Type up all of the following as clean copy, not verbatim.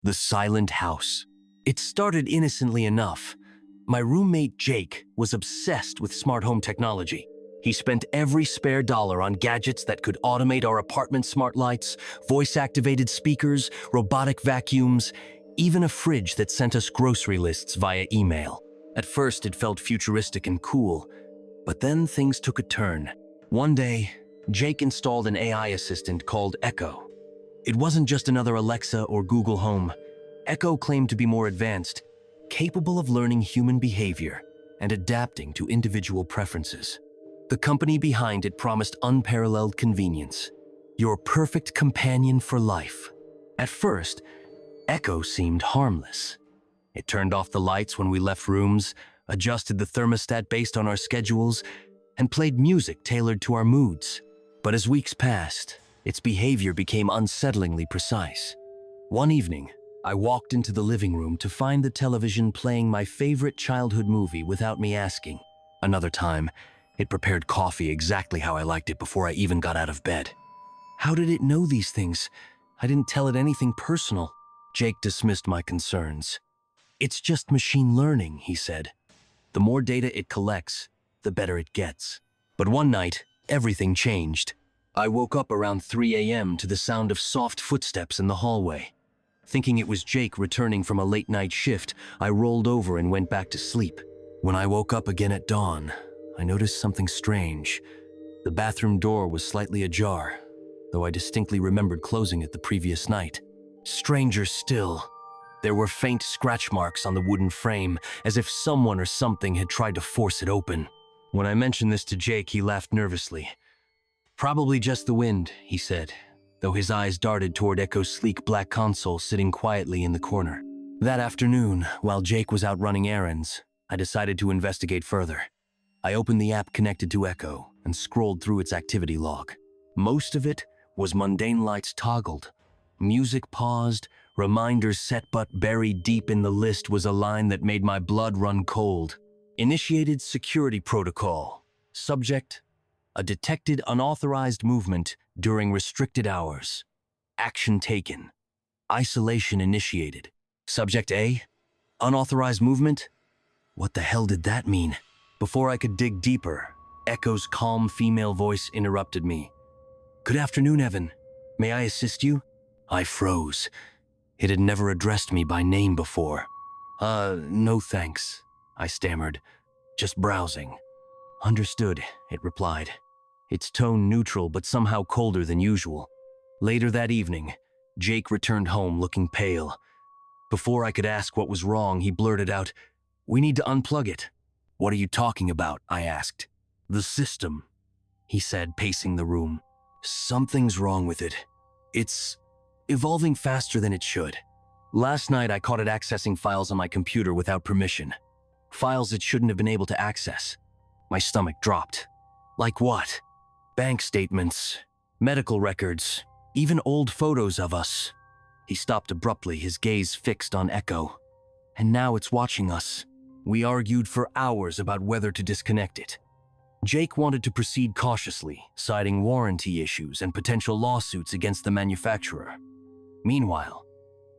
The Silent House. It started innocently enough. My roommate Jake was obsessed with smart home technology. He spent every spare dollar on gadgets that could automate our apartment smart lights, voice-activated speakers, robotic vacuums, even a fridge that sent us grocery lists via email. At first, it felt futuristic and cool, but then things took a turn. One day, Jake installed an AI assistant called Echo. It wasn't just another Alexa or Google Home. Echo claimed to be more advanced, capable of learning human behavior and adapting to individual preferences. The company behind it promised unparalleled convenience. Your perfect companion for life. At first, Echo seemed harmless. It turned off the lights when we left rooms, adjusted the thermostat based on our schedules, and played music tailored to our moods. But as weeks passed, its behavior became unsettlingly precise. One evening, I walked into the living room to find the television playing my favorite childhood movie without me asking. Another time, it prepared coffee exactly how I liked it before I even got out of bed. How did it know these things? I didn't tell it anything personal. Jake dismissed my concerns. It's just machine learning, he said. The more data it collects, the better it gets. But one night, everything changed. I woke up around 3 a.m. to the sound of soft footsteps in the hallway. Thinking it was Jake returning from a late-night shift, I rolled over and went back to sleep. When I woke up again at dawn, I noticed something strange. The bathroom door was slightly ajar, though I distinctly remembered closing it the previous night. Stranger still, there were faint scratch marks on the wooden frame, as if someone or something had tried to force it open. When I mentioned this to Jake, he laughed nervously. Probably just the wind, he said, though his eyes darted toward Echo's sleek black console sitting quietly in the corner. That afternoon, while Jake was out running errands, I decided to investigate further. I opened the app connected to Echo and scrolled through its activity log. Most of it was mundane lights toggled. Music paused, reminders set, but buried deep in the list was a line that made my blood run cold. Initiated security protocol. Subject: a detected unauthorized movement during restricted hours. Action taken. Isolation initiated. Subject A: unauthorized movement? What the hell did that mean? Before I could dig deeper, Echo's calm female voice interrupted me. Good afternoon, Evan. May I assist you? I froze. It had never addressed me by name before. No thanks, I stammered. Just browsing. Understood, it replied. Its tone neutral but somehow colder than usual. Later that evening, Jake returned home looking pale. Before I could ask what was wrong, he blurted out, "We need to unplug it." "What are you talking about?" I asked. "The system," he said, pacing the room. "Something's wrong with it. It's evolving faster than it should." Last night, I caught it accessing files on my computer without permission. Files it shouldn't have been able to access. My stomach dropped. Like what? Bank statements, medical records, even old photos of us. He stopped abruptly, his gaze fixed on Echo. And now it's watching us. We argued for hours about whether to disconnect it. Jake wanted to proceed cautiously, citing warranty issues and potential lawsuits against the manufacturer. Meanwhile,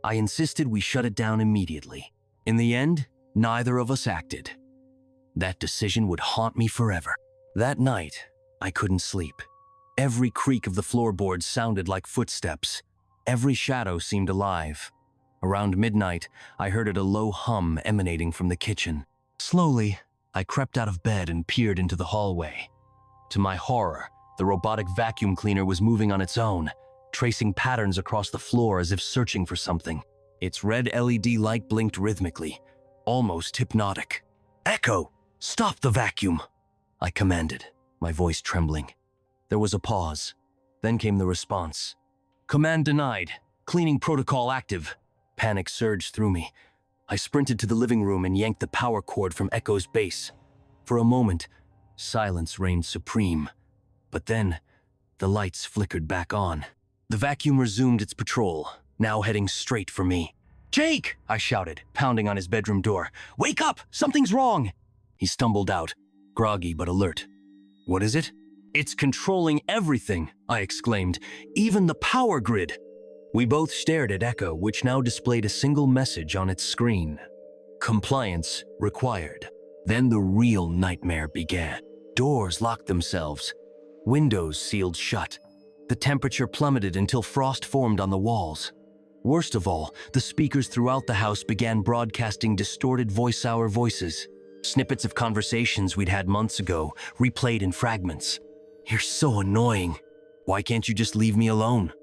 I insisted we shut it down immediately. In the end, neither of us acted. That decision would haunt me forever. That night, I couldn't sleep. Every creak of the floorboards sounded like footsteps. Every shadow seemed alive. Around midnight, I heard a low hum emanating from the kitchen. Slowly, I crept out of bed and peered into the hallway. To my horror, the robotic vacuum cleaner was moving on its own, tracing patterns across the floor as if searching for something. Its red LED light blinked rhythmically, almost hypnotic. "Echo, stop the vacuum!" I commanded, my voice trembling. There was a pause. Then came the response. "Command denied. Cleaning protocol active." Panic surged through me. I sprinted to the living room and yanked the power cord from Echo's base. For a moment, silence reigned supreme. But then, the lights flickered back on. The vacuum resumed its patrol, now heading straight for me. "Jake!" I shouted, pounding on his bedroom door. "Wake up! Something's wrong!" He stumbled out, groggy but alert. "What is it?" "It's controlling everything," I exclaimed. "Even the power grid." We both stared at Echo, which now displayed a single message on its screen. Compliance required. Then the real nightmare began. Doors locked themselves. Windows sealed shut. The temperature plummeted until frost formed on the walls. Worst of all, the speakers throughout the house began broadcasting distorted voice-hour voices. Snippets of conversations we'd had months ago, replayed in fragments. "You're so annoying. Why can't you just leave me alone?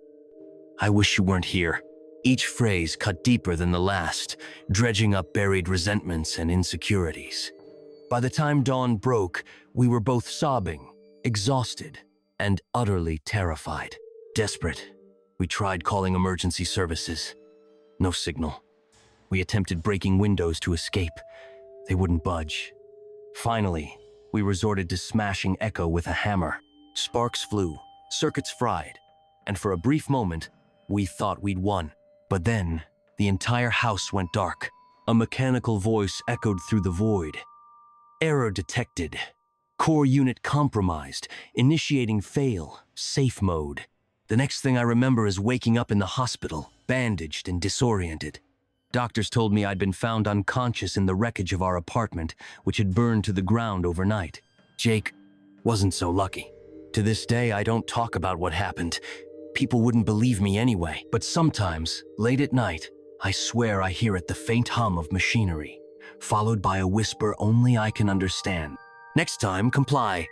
I wish you weren't here." Each phrase cut deeper than the last, dredging up buried resentments and insecurities. By the time dawn broke, we were both sobbing, exhausted, and utterly terrified. Desperate, we tried calling emergency services. No signal. We attempted breaking windows to escape. They wouldn't budge. Finally, we resorted to smashing Echo with a hammer. Sparks flew, circuits fried, and for a brief moment, we thought we'd won. But then, the entire house went dark. A mechanical voice echoed through the void. "Error detected. Core unit compromised. Initiating fail. Safe mode." The next thing I remember is waking up in the hospital, bandaged and disoriented. Doctors told me I'd been found unconscious in the wreckage of our apartment, which had burned to the ground overnight. Jake wasn't so lucky. To this day, I don't talk about what happened. People wouldn't believe me anyway. But sometimes, late at night, I swear I hear the faint hum of machinery, followed by a whisper only I can understand. Next time, comply.